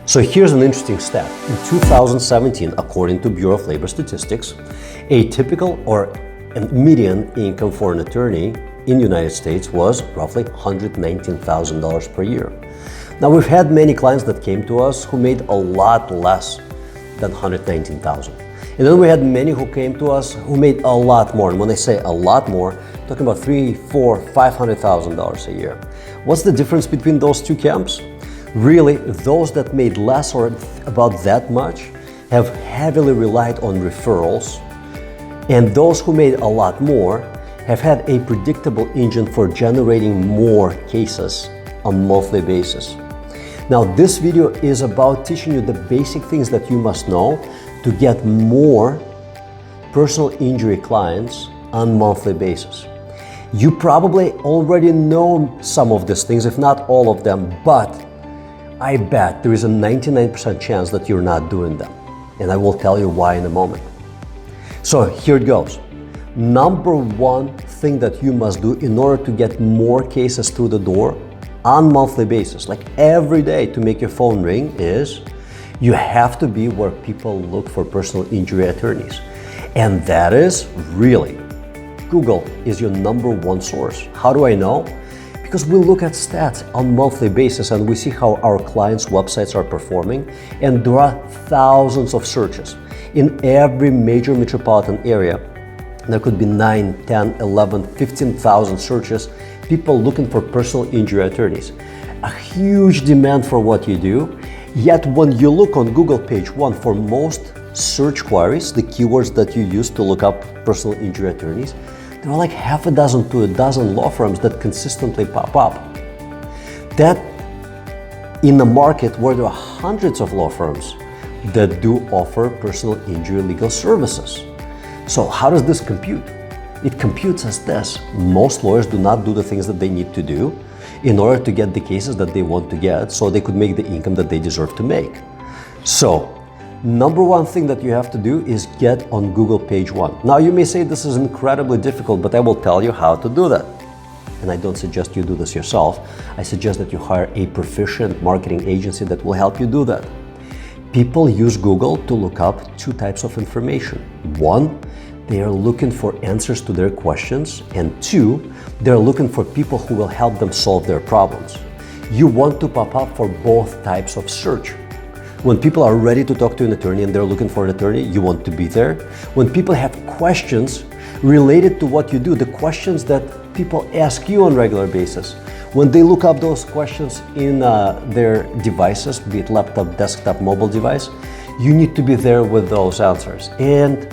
So here's an interesting stat. In 2017, according to Bureau of Labor Statistics, a typical or a median income for an attorney in the United States was roughly $119,000 per year. Now, we've had many clients that came to us who made a lot less than $119,000. And then we had many who came to us who made a lot more. And when I say a lot more, I'm talking about $300,000, $400,000, $500,000 a year. What's the difference between those two camps? Really, those that made less or about that much have heavily relied on referrals, and those who made a lot more have had a predictable engine for generating more cases on a monthly basis. Now, this video is about teaching you the basic things that you must know to get more personal injury clients on a monthly basis. You probably already know some of these things, if not all of them, but I bet there is a 99% chance that you're not doing them. And I will tell you why in a moment. So here it goes. Number one thing that you must do in order to get more cases through the door on a monthly basis, like every day to make your phone ring, is you have to be where people look for personal injury attorneys. And that is really, Google is your number one source. How do I know? Because we look at stats on a monthly basis and we see how our clients' websites are performing, and there are thousands of searches. In every major metropolitan area, there could be 9, 10, 11, 15,000 searches, people looking for personal injury attorneys. A huge demand for what you do, yet when you look on Google page 1 for most search queries, the keywords that you use to look up personal injury attorneys, there are like half a dozen to a dozen law firms that consistently pop up. That in a market where there are hundreds of law firms that do offer personal injury legal services. So how does this compute? It computes as this. Most lawyers do not do the things that they need to do in order to get the cases that they want to get so they could make the income that they deserve to make. So, number one thing that you have to do is get on Google page 1. Now you may say this is incredibly difficult, but I will tell you how to do that. And I don't suggest you do this yourself. I suggest that you hire a proficient marketing agency that will help you do that. People use Google to look up two types of information. One, they are looking for answers to their questions, and two, they're looking for people who will help them solve their problems. You want to pop up for both types of search. When people are ready to talk to an attorney and they're looking for an attorney, you want to be there. When people have questions related to what you do, the questions that people ask you on a regular basis, when they look up those questions in their devices, be it laptop, desktop, mobile device, you need to be there with those answers. And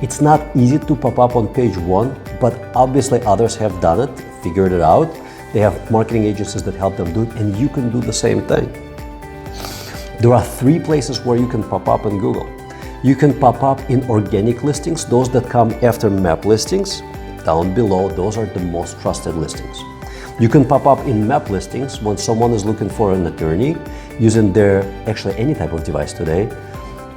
it's not easy to pop up on page 1, but obviously others have done it, figured it out. They have marketing agencies that help them do it, and you can do the same thing. There are 3 places where you can pop up in Google. You can pop up in organic listings, those that come after map listings. Down below, those are the most trusted listings. You can pop up in map listings when someone is looking for an attorney using actually any type of device today.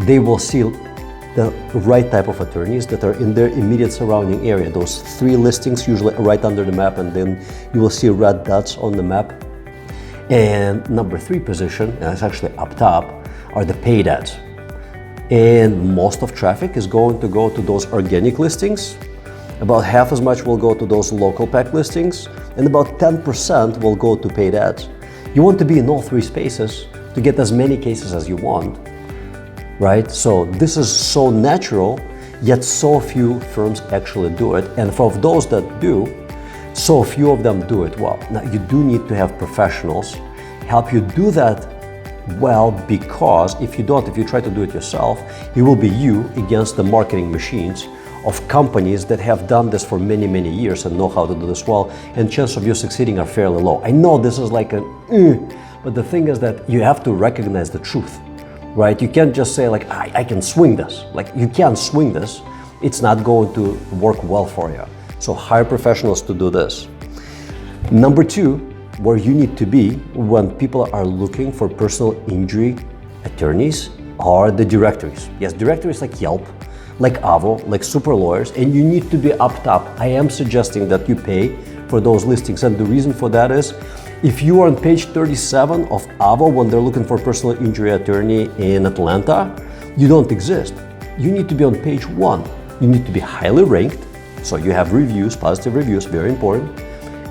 They will see the right type of attorneys that are in their immediate surrounding area. Those 3 listings usually right under the map, and then you will see red dots on the map. And number 3 position, and it's actually up top, are the paid ads. And most of traffic is going to go to those organic listings. About half as much will go to those local pack listings, and about 10% will go to paid ads. You want to be in all 3 spaces to get as many cases as you want, right? So this is so natural, yet so few firms actually do it. And for those that do, so few of them do it well. Now, you do need to have professionals help you do that well, because if you try to do it yourself, it will be you against the marketing machines of companies that have done this for many, many years and know how to do this well, and chances of you succeeding are fairly low. I know this is like but the thing is that you have to recognize the truth, right? You can't just say like, I can swing this. Like, you can't swing this. It's not going to work well for you. So hire professionals to do this. Number 2, where you need to be when people are looking for personal injury attorneys are the directories. Yes, directories like Yelp, like Avvo, like Super Lawyers, and you need to be up top. I am suggesting that you pay for those listings, and the reason for that is If you are on page 37 of Avvo when they're looking for a personal injury attorney in Atlanta, you don't exist. You need to be on page 1. You need to be highly ranked, so you have reviews, positive reviews, very important.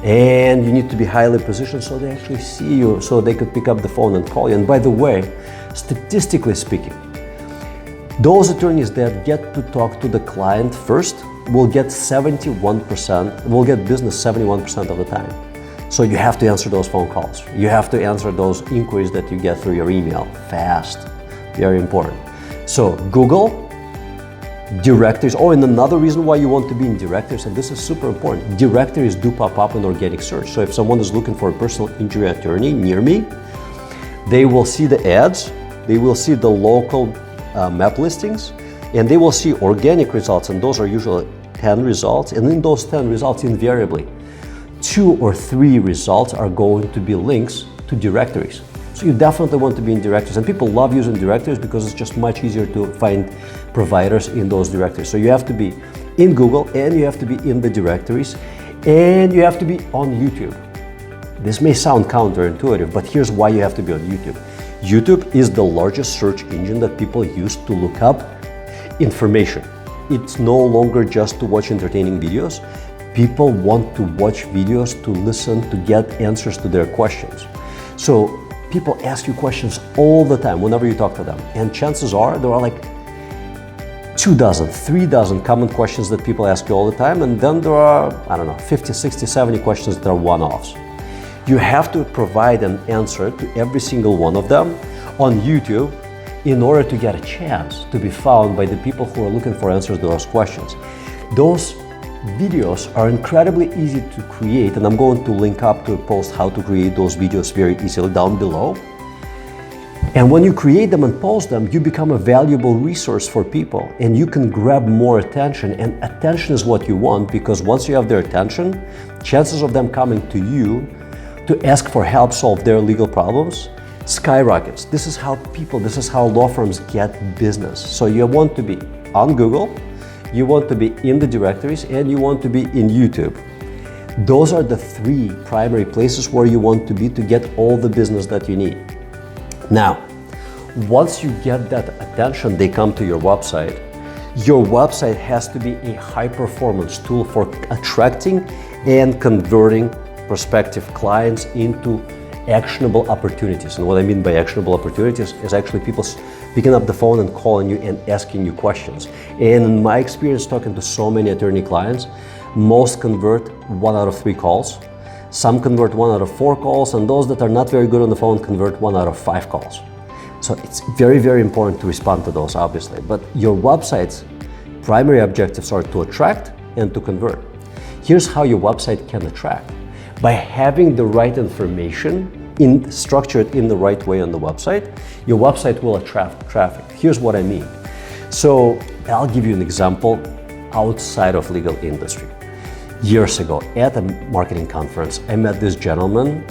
And you need to be highly positioned so they actually see you, so they could pick up the phone and call you. And by the way, statistically speaking, those attorneys that get to talk to the client first will get 71%, will get business 71% of the time. So you have to answer those phone calls. You have to answer those inquiries that you get through your email fast. Very important. So Google, directories, and another reason why you want to be in directories, and this is super important, directories do pop up in organic search. So if someone is looking for a personal injury attorney near me, they will see the ads, they will see the local map listings, and they will see organic results, and those are usually 10 results, and in those 10 results, invariably, 2 or 3 results are going to be links to directories. So you definitely want to be in directories, and people love using directories because it's just much easier to find providers in those directories. So you have to be in Google, and you have to be in the directories, and you have to be on YouTube. This may sound counterintuitive, but here's why you have to be on YouTube. YouTube is the largest search engine that people use to look up information. It's no longer just to watch entertaining videos. People want to watch videos, to listen, to get answers to their questions. So people ask you questions all the time whenever you talk to them. And chances are there are like 2 dozen, 3 dozen common questions that people ask you all the time. And then there are, 50, 60, 70 questions that are one-offs. You have to provide an answer to every single one of them on YouTube in order to get a chance to be found by the people who are looking for answers to those questions. Those videos are incredibly easy to create, and I'm going to link up to a post how to create those videos very easily down below. And when you create them and post them, you become a valuable resource for people, and you can grab more attention, and attention is what you want, because once you have their attention, chances of them coming to you to ask for help solve their legal problems skyrockets. This is how law firms get business. So you want to be on Google, you want to be in the directories, and you want to be in YouTube. Those are the 3 primary places where you want to be to get all the business that you need. Now, once you get that attention, they come to your website. Your website has to be a high-performance tool for attracting and converting prospective clients into actionable opportunities. And what I mean by actionable opportunities is actually people picking up the phone and calling you and asking you questions. And in my experience talking to so many attorney clients, most convert 1 out of 3 calls. Some convert 1 out of 4 calls, and those that are not very good on the phone convert 1 out of 5 calls. So it's very, very important to respond to those, obviously. But your website's primary objectives are to attract and to convert. Here's how your website can attract. By having the right information structured in the right way on the website, your website will attract traffic. Here's what I mean. So I'll give you an example outside of legal industry. Years ago at a marketing conference, I met this gentleman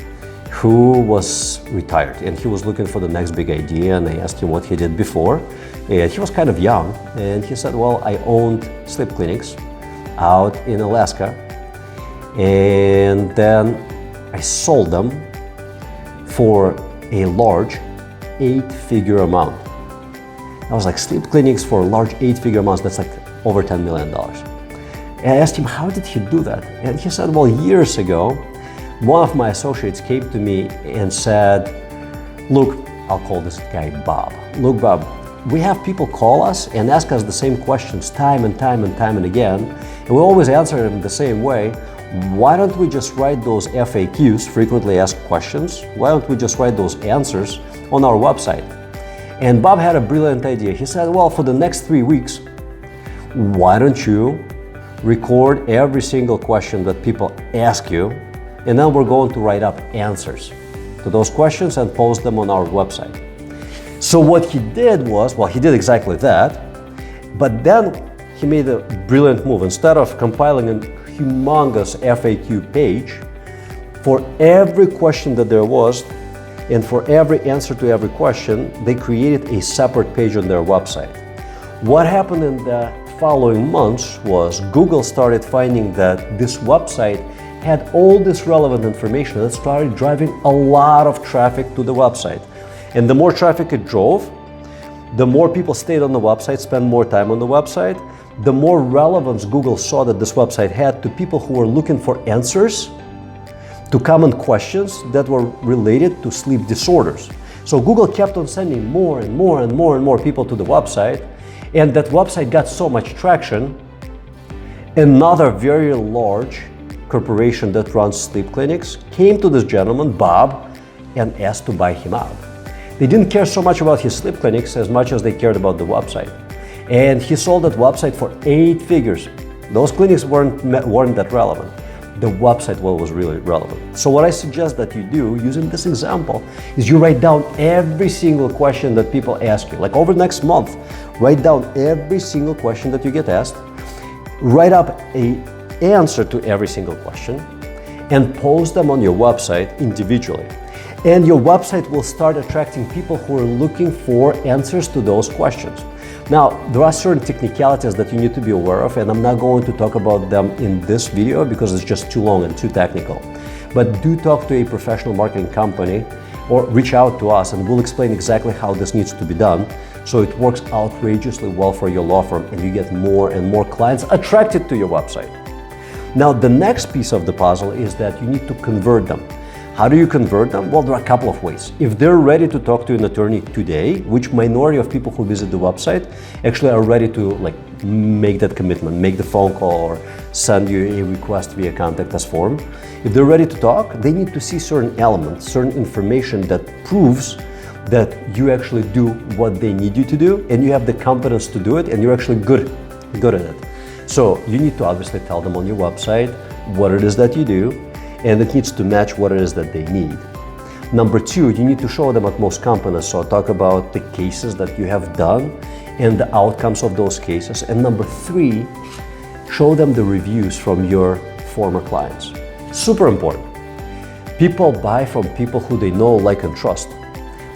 who was retired, and he was looking for the next big idea, and I asked him what he did before, and he was kind of young, and he said, well, I owned sleep clinics out in Alaska, and then I sold them for a large 8-figure amount. I was like, sleep clinics for large 8-figure amounts, that's like over $10 million. And I asked him, how did he do that? And he said, well, years ago, one of my associates came to me and said, look, I'll call this guy Bob. Look, Bob, we have people call us and ask us the same questions time and time and time and again, and we always answer them the same way. Why don't we just write those FAQs, frequently asked questions? Why don't we just write those answers on our website? And Bob had a brilliant idea. He said, well, for the next 3 weeks, why don't you record every single question that people ask you, and then we're going to write up answers to those questions and post them on our website. So what he did was, well, he did exactly that, but then he made a brilliant move. Instead of compiling a humongous FAQ page for every question that there was, and for every answer to every question, they created a separate page on their website. What happened in the following months was Google started finding that this website had all this relevant information that started driving a lot of traffic to the website. And the more traffic it drove, the more people stayed on the website, spent more time on the website, the more relevance Google saw that this website had to people who were looking for answers to common questions that were related to sleep disorders. So Google kept on sending more and more and more and more people to the website, and that website got so much traction. Another very large corporation that runs sleep clinics came to this gentleman, Bob, and asked to buy him out. They didn't care so much about his sleep clinics as much as they cared about the website. And he sold that website for 8 figures. Those clinics weren't that relevant. The website was really relevant. So what I suggest that you do, using this example, is you write down every single question that people ask you. Like over the next month, write down every single question that you get asked, write up an answer to every single question, and post them on your website individually. And your website will start attracting people who are looking for answers to those questions. Now, there are certain technicalities that you need to be aware of, and I'm not going to talk about them in this video because it's just too long and too technical. But do talk to a professional marketing company or reach out to us and we'll explain exactly how this needs to be done so it works outrageously well for your law firm and you get more and more clients attracted to your website. Now, the next piece of the puzzle is that you need to convert them. How do you convert them? Well, there are a couple of ways. If they're ready to talk to an attorney today, which minority of people who visit the website actually are ready to make that commitment, make the phone call or send you a request via contact us form. If they're ready to talk, they need to see certain elements, certain information that proves that you actually do what they need you to do and you have the competence to do it and you're actually good at it. So you need to obviously tell them on your website what it is that you do, and it needs to match what it is that they need. Number 2, you need to show them at most companies. So talk about the cases that you have done and the outcomes of those cases. And number 3, show them the reviews from your former clients. Super important. People buy from people who they know, like, and trust.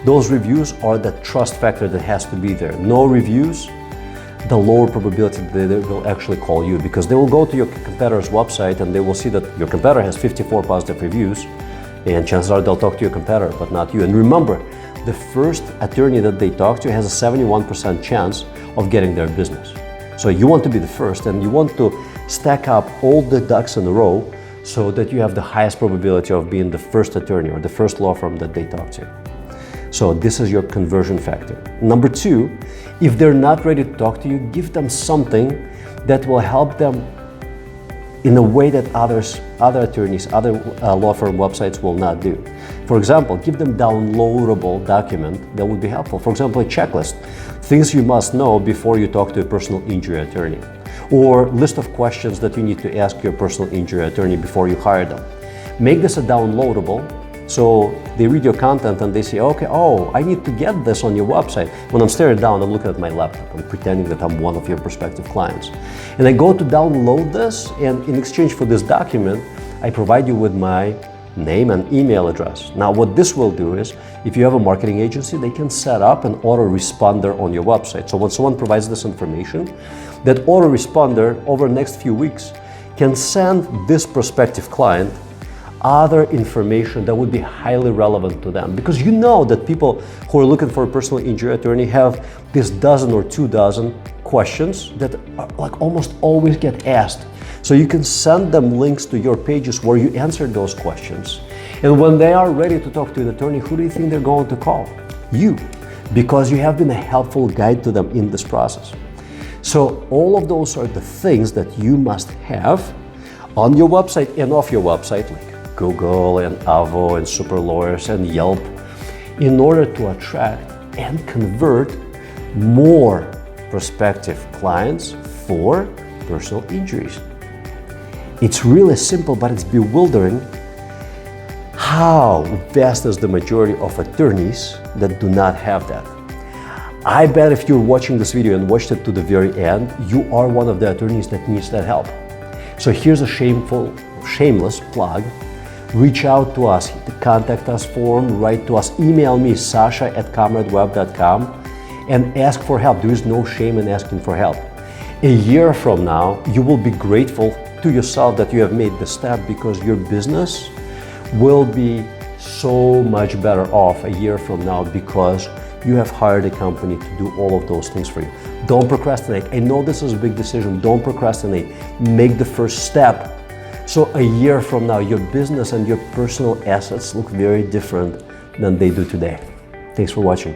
Those reviews are the trust factor that has to be there. No reviews, the lower probability that they will actually call you, because they will go to your competitor's website and they will see that your competitor has 54 positive reviews, and chances are they'll talk to your competitor but not you. And remember, the first attorney that they talk to has a 71% chance of getting their business. So you want to be the first and you want to stack up all the ducks in a row so that you have the highest probability of being the first attorney or the first law firm that they talk to. So this is your conversion factor. Number 2, if they're not ready to talk to you, give them something that will help them in a way that other attorneys, other law firm websites will not do. For example, give them downloadable document that would be helpful. For example, a checklist, things you must know before you talk to a personal injury attorney, or list of questions that you need to ask your personal injury attorney before you hire them. Make this a downloadable. So they read your content and they say, okay, I need to get this on your website. When I'm staring down, I'm looking at my laptop. I'm pretending that I'm one of your prospective clients. And I go to download this, and in exchange for this document, I provide you with my name and email address. Now, what this will do is, if you have a marketing agency, they can set up an autoresponder on your website. So when someone provides this information, that autoresponder over the next few weeks can send this prospective client other information that would be highly relevant to them, because you know that people who are looking for a personal injury attorney have this dozen or 2 dozen questions that are, almost always get asked. So you can send them links to your pages where you answer those questions. And when they are ready to talk to an attorney, who do you think they're going to call? You, because you have been a helpful guide to them in this process. So all of those are the things that you must have on your website and off your website, like Google and Avvo and Super Lawyers and Yelp, in order to attract and convert more prospective clients for personal injuries. It's really simple, but it's bewildering how vast is the majority of attorneys that do not have that. I bet if you're watching this video and watched it to the very end, you are one of the attorneys that needs that help. So here's a shameless plug. Reach out to us, hit the contact us form, write to us, email me, sasha@comradeweb.com, and ask for help. There is no shame in asking for help. A year from now, you will be grateful to yourself that you have made the step, because your business will be so much better off a year from now because you have hired a company to do all of those things for you. Don't procrastinate. I know this is a big decision. Don't procrastinate. Make the first step. So a year from now, your business and your personal assets look very different than they do today. Thanks for watching.